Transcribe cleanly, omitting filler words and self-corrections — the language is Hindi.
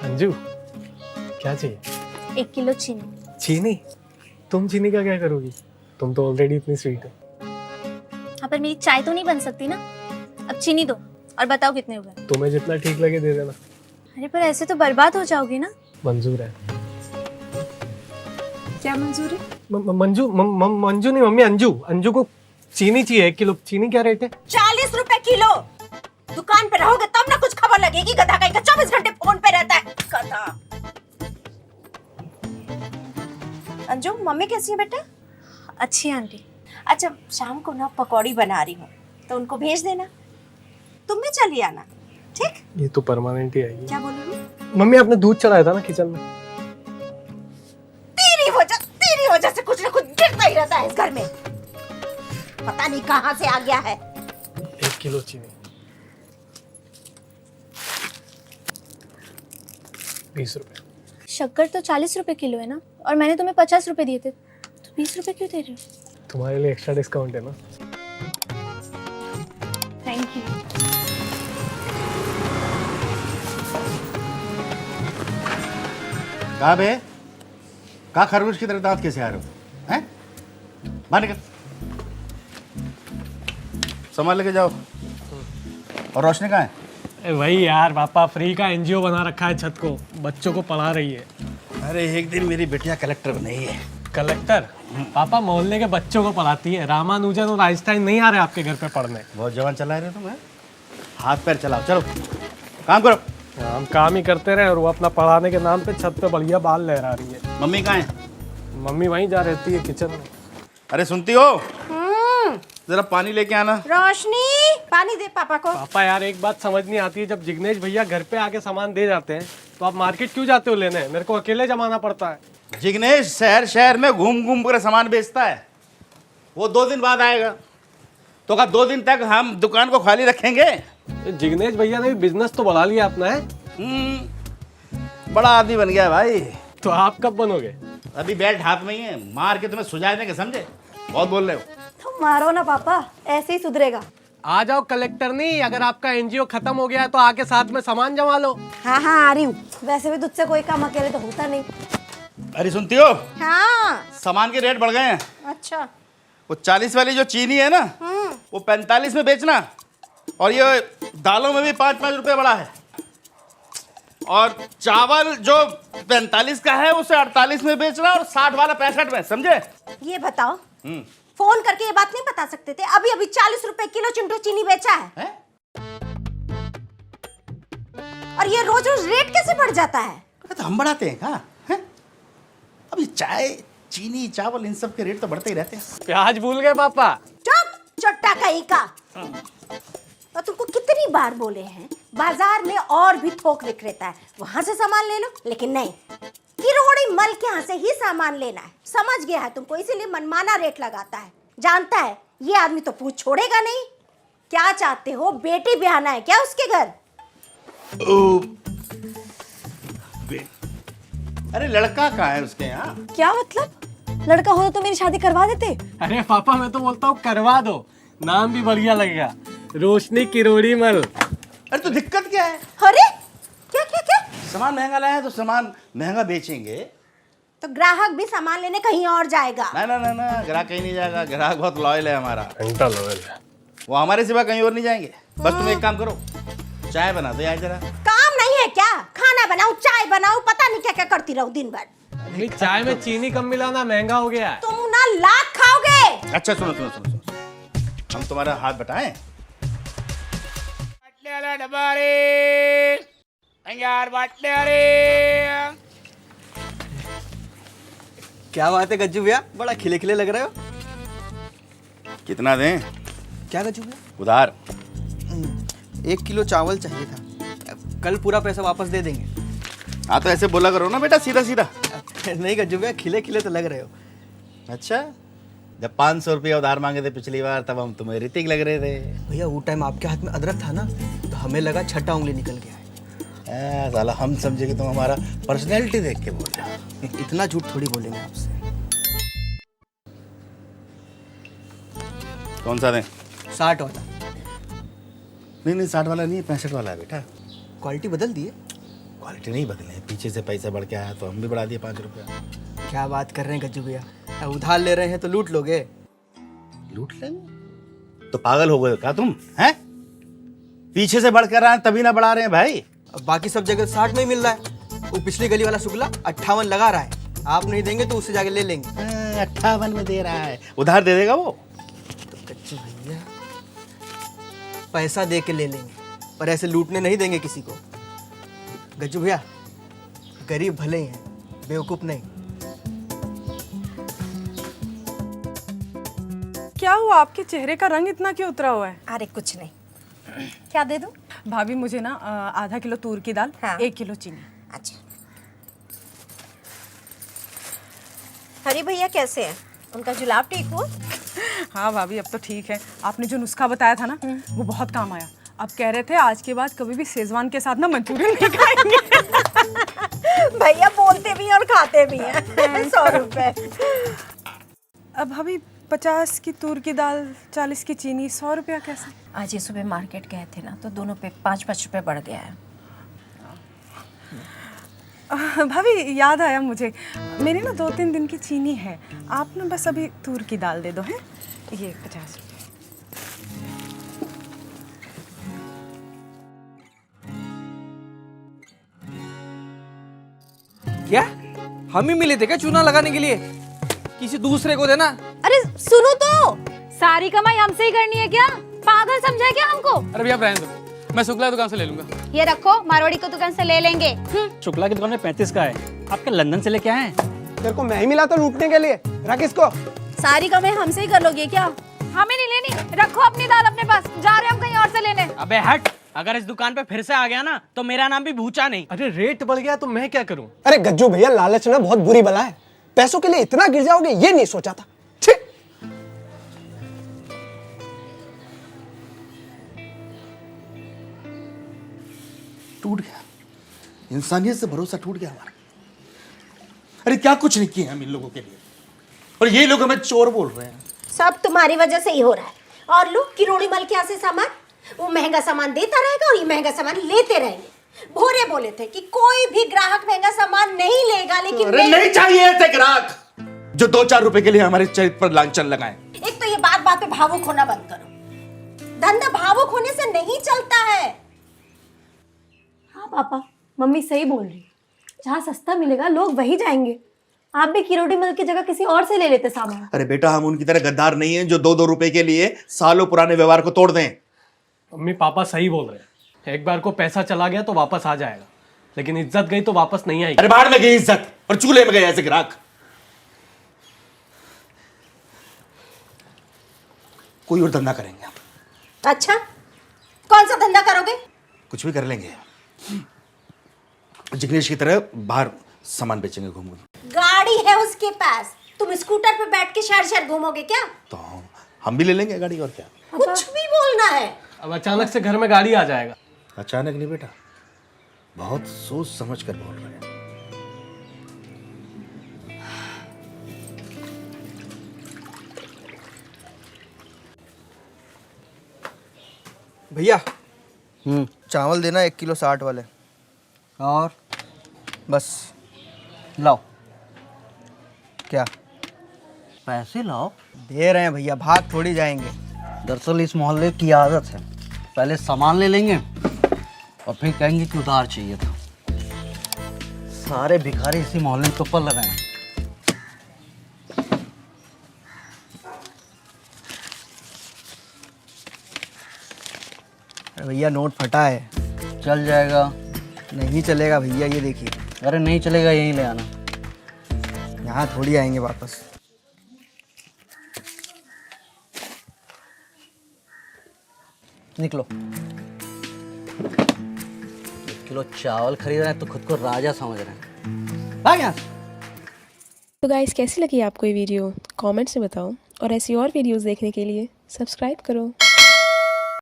अंजू क्या चाहिए? 1 किलो चीनी। चीनी? तुम चीनी का क्या करोगी? तुम तो ऑलरेडी इतनी स्वीट हो। हाँ पर मेरी चाय तो नहीं बन सकती ना। अब चीनी दो और बताओ कितने हुए। तुम्हें जितना ठीक लगे दे देना। अरे पर ऐसे तो बर्बाद हो जाओगी ना। मंजूर है। क्या मंजूर है? मंजू नहीं मम्मी, अंजू। अंजू को चीनी चाहिए 1 किलो। चीनी क्या रेट है? 40 रुपए किलो। दुकान पे रहोगे तब ना कुछ खबर लगेगी। गधा कहीं का 24 घंटे फोन पे रहता है गधा। अंजू मम्मी कैसी है बेटा? अच्छी है आंटी। अच्छा शाम को ना पकौड़ी बना रही हूँ तो उनको भेज देना। तुम भी चली आना, ठीक? ये तो परमानेंट ही आएगी। क्या बोल रही हूँ? मम्मी आपने दूध चलाया था ना किचन में। तेरी वजह से कुछ ना कुछ गिरता ही रहता है इस घर में। पता नहीं कहाँ से आ गया है। 1 किलो चीनी 20 रुपए। शक्कर तो 40 रुपए किलो है ना, और मैंने तुम्हें 50 रुपए दिए थे, तो 20 रुपए क्यों दे रहे हो? तुम्हारे लिए एक्स्ट्रा डिस्काउंट है ना। Thank you. कहाँ बे? कहाँ खरगोश की तरह दांत कैसे आ रहे हो? हैं? बाहर निकल। सामान लेके जाओ। और रोशनी कहाँ है? वही यार, पापा फ्री का एनजीओ बना रखा है छत को, बच्चों को पढ़ा रही है। अरे एक दिन मेरी बेटियां कलेक्टर बनी है। कलेक्टर? पापा मोहल्ले के बच्चों को पढ़ाती है। रामानुजन और आइंस्टाइन नहीं आ रहे आपके घर पे पढ़ने। बहुत जवान चला रहे हो तुम, हैं? हाथ पैर चलाओ, चलो काम करो। हम काम ही करते रहे और वो अपना पढ़ाने के नाम पे छत पे बढ़िया बाल लहरा रही है। मम्मी कहाँ है? मम्मी वहीं जा रहती है किचन में। अरे सुनती हो? जरा पानी लेके आना। रोशनी पानी दे पापा को। पापा यार एक बात समझ नहीं आती है, जब जिग्नेश भैया घर पे आके सामान दे जाते हैं तो आप मार्केट क्यों जाते हो लेने? मेरे को अकेले जमाना पड़ता है। जिग्नेश शहर शहर में घूम घूम कर सामान बेचता है। वो 2 दिन बाद आएगा तो क्या 2 दिन तक हम दुकान को खाली रखेंगे? जिग्नेश भैया ने भी बिजनेस तो बढ़ा लिया अपना है। बड़ा आदमी बन गया है भाई। तो आप कब बनोगे? अभी बैट हाथ में ही है, मार के तुम्हें सुझा देंगे, समझे? बहुत बोल रहे हो। तुम मारो ना पापा, ऐसे ही सुधरेगा। आ जाओ कलेक्टर। नहीं, अगर आपका एनजीओ खत्म हो गया है तो आके साथ में सामान जमा लो। हाँ हाँ आ रही हूँ। वैसे भी तुझसे कोई काम अकेले तो होता नहीं। अरे सुनती हो? हाँ सामान के रेट बढ़ गए हैं। अच्छा। वो 40 वाली जो चीनी है ना, वो 45 में बेचना। और ये दालों में भी 5-5 रुपए बढ़ा है। और चावल जो 45 का है उसे 48 में बेचना और 60 वाला 65 में, समझे? ये बताओ, फोन करके ये बात नहीं बता सकते थे? अभी अभी 40 रुपए किलो चिंटू चीनी बेचा है? और ये रोज रोज रेट कैसे बढ़ जाता है? तो हम बढ़ाते हैं कहाँ? अभी चाय चीनी चावल इन सब के रेट तो बढ़ते ही रहते हैं। प्याज भूल गए पापा। चुप चट्टा कहीं का। और तुमको कितनी बार बोले हैं बाजार में और भी थोक विक्रेता है, वहां से सामान ले लो, लेकिन नहीं, किरोड़ी मल के यहाँ से ही सामान लेना है। समझ गया है तुमको, इसीलिए मनमाना रेट लगाता है। जानता है ये आदमी तो पूछ छोड़ेगा नहीं। क्या चाहते हो, बेटी ब्याहना है क्या उसके घर? अरे लड़का कहाँ है उसके यहाँ? क्या मतलब? लड़का होता तो मेरी शादी करवा देते। अरे पापा मैं तो बोलता हूँ करवा दो, नाम भी बढ़िया लगेगा, रोशनी किरोड़ी मल। अरे तो दिक्कत क्या है? अरे क्या क्या क्या? सामान महंगा लाया है तो सामान महंगा बेचेंगे। तो ग्राहक भी सामान लेने कहीं और जाएगा। ना ना ना ना, ग्राहक कहीं नहीं जाएगा। ग्राहक बहुत लॉयल है हमारा। घंटा लॉयल है। वो हमारे सिवा कहीं और नहीं जाएंगे। बस तुम एक काम करो, चाय बना दो यार जरा। काम नहीं है क्या? खाना बनाऊं, चाय बनाऊं, पता नहीं क्या क्या करती रहूं दिन भर। नहीं, चाय में चीनी कम मिलाना, महंगा हो गया है। तुम ना लात खाओगे। अच्छा सुनो सुनो सुनो सुनो, हम तुम्हारा हाथ बटाएं। क्या बात है गज्जू भैया, बड़ा खिले खिले लग रहे हो। कितना दें? क्या गज्जू भैया? उधार। 1 किलो चावल चाहिए था, कल पूरा पैसा वापस दे देंगे। हाँ तो ऐसे बोला करो ना बेटा, सीधा सीधा। नहीं गज्जू भैया, खिले खिले तो लग रहे हो। अच्छा, जब 500 रुपया उधार मांगे थे पिछली बार तब हम तुम्हें ऋतिक लग रहे थे। भैया वो टाइम आपके हाथ में अदरक था ना, तो हमें लगा छठा उंगली निकल गया है। साला हम समझे कि तुम हमारा पर्सनैलिटी देख के बोल रहे हो। इतना झूठ थोड़ी बोलेंगे आपसे। कौन सा दें? 60 वाला। नहीं नहीं, 60 वाला नहीं, 65 वाला है बेटा। क्वालिटी बदल दिए। क्वालिटी नहीं बदले, पीछे से पैसा बढ़ के आया तो हम भी बढ़ा दिए 5 रुपया। क्या बात कर रहे हैं गज्जू भैया, अब उधार ले रहे हैं तो लूट लोगे? लूट लेंगे तो पागल हो गए क्या तुम हैं? पीछे से बढ़ कर आए तभी ना बढ़ा रहे हैं भाई। अब बाकी सब जगह 60 में ही मिल रहा है। वो पिछली गली वाला शुक्ला 58 लगा रहा है, आप नहीं देंगे तो उससे जाके ले लेंगे। 58 में दे रहा है, उधार दे देगा वो? तो गज्जू भैया पैसा दे के ले लेंगे, पर ऐसे लूटने नहीं देंगे किसी को। गज्जू भैया गरीब भले ही हैं, बेवकूफ नहीं। क्या हुआ, आपके चेहरे का रंग इतना क्यों उतरा हुआ है? अरे कुछ नहीं। क्या दे दूं? भाभी मुझे ना आधा किलो तूर की दाल, हाँ। 1 किलो चीनी। अच्छा। हरी भैया कैसे हैं? उनका जुलाब ठीक हुआ? हाँ भाभी अब तो ठीक है। आपने जो नुस्खा बताया था ना वो बहुत काम आया। अब कह रहे थे आज के बाद कभी भी शेजवान के साथ ना मंचूरियन नहीं खाएंगे। भैया बोलते भी हैं और खाते भी हैं। 100 रुपए। अब भाभी 50 की तूर की दाल, 40 की चीनी, 100 रुपया कैसे? आज ये सुबह मार्केट गए थे ना तो दोनों पे 5-5 रुपए बढ़ गया है। भाभी याद आया मुझे, मेरी ना 2-3 दिन की चीनी है, आप ना बस अभी तूर की दाल दे दो। हैं ये 50 रुपये। क्या हम ही मिले थे क्या चूना लगाने के लिए? किसी दूसरे को देना। अरे सुनो तो, सारी कमाई हमसे ही करनी है क्या? पागल समझा है क्या हमको? अरे भैया रहने दो, मैं शुक्ला की दुकान से ले लूंगा। ये रखो, मारवाड़ी की दुकान से ले लेंगे। शुक्ला की दुकान में 35 का है, आपके लंदन से लेके आए हैं। तेरे को मैं ही मिला था लूटने के लिए, रख इसको। सारी कमाई हमसे ही कर लोगे क्या? हमें नहीं लेनी, रखो अपनी दाल अपने पास, जा रहे हम कहीं और से लेने। अबे हट, अगर इस दुकान पे फिर से आ गया ना तो मेरा नाम भी भूचा नहीं। अरे रेट बढ़ गया तो मैं क्या करूं? अरे गज्जू भैया लालच ना बहुत बुरी बला है, पैसों के लिए इतना गिर जाओगे ये नहीं सोचा था। छी! टूट गया, इंसानियत से भरोसा टूट गया हमारा। अरे क्या कुछ नहीं किए हम इन लोगों के लिए, और ये लोग हमें चोर बोल रहे हैं। सब तुम्हारी वजह से ही हो रहा है। और लोग किरोड़ी मल के यहाँ से सामान, वो महंगा सामान देता रहेगा और ये महंगा सामान लेते रहेंगे। भोरे बोले थे कि कोई भी ग्राहक महंगा सामान नहीं लेगा, लेकिन अरे नहीं चाहिए ऐसे ग्राहक जो 2-4 रुपए के लिए हमारे चरित्र पर लांछन लगाएं। एक तो ये बात बात पे भावुक होना बंद करो। धंधा भावुक होने से नहीं चलता है। हाँ पापा, मम्मी सही बोल रही है। जहाँ सस्ता मिलेगा लोग वही जाएंगे। आप भी किरोड़ी मल की जगह किसी और से ले लेते सामान। अरे बेटा हम उनकी तरह गद्दार नहीं हैं जो 2-2 रुपए के लिए सालों पुराने व्यवहार को तोड़ दें। मम्मी पापा सही बोल रहे हैं, एक बार को पैसा चला गया तो वापस आ जाएगा, लेकिन इज्जत गई तो वापस नहीं आएगी। अरे बाहर में गई इज्जत और चूल्हे में गए ऐसे ग्राहक। कोई और धंधा करेंगे हम। अच्छा, कौन सा धंधा करोगे? कुछ भी कर लेंगे, जिग्नेश की तरह बाहर सामान बेचेंगे घूम घूम। गाड़ी है उसके पास, तुम स्कूटर पे बैठ के शहर शहर घूमोगे क्या? तो हम भी ले लेंगे गाड़ी, और क्या। कुछ भी बोलना है। अब अचानक से घर में गाड़ी आ जाएगा। अचानक नहीं बेटा, बहुत सोच समझ कर बोल रहे हैं। भैया चावल देना 1 किलो 60 वाले। और बस लाओ क्या पैसे लाओ। दे रहे हैं भैया, भाग थोड़ी जाएंगे। दरअसल इस मोहल्ले की आदत है, पहले सामान ले लेंगे और फिर कहेंगे कि उधार चाहिए था। सारे भिखारी इसी मोहल्ले में तो पल रहे हैं। अरे भैया नोट फटा है। चल जाएगा। नहीं चलेगा भैया, ये देखिए। अरे नहीं चलेगा, यहीं ले आना। यहाँ थोड़ी आएंगे वापस। निकलो। 1 किलो चावल खरीद रहे हैं तो खुद को राजा समझ रहे हैं। भाग यहाँ से। तो गाइस कैसी लगी आपको ये वीडियो कमेंट्स में बताओ, और ऐसी और वीडियोस देखने के लिए सब्सक्राइब करो।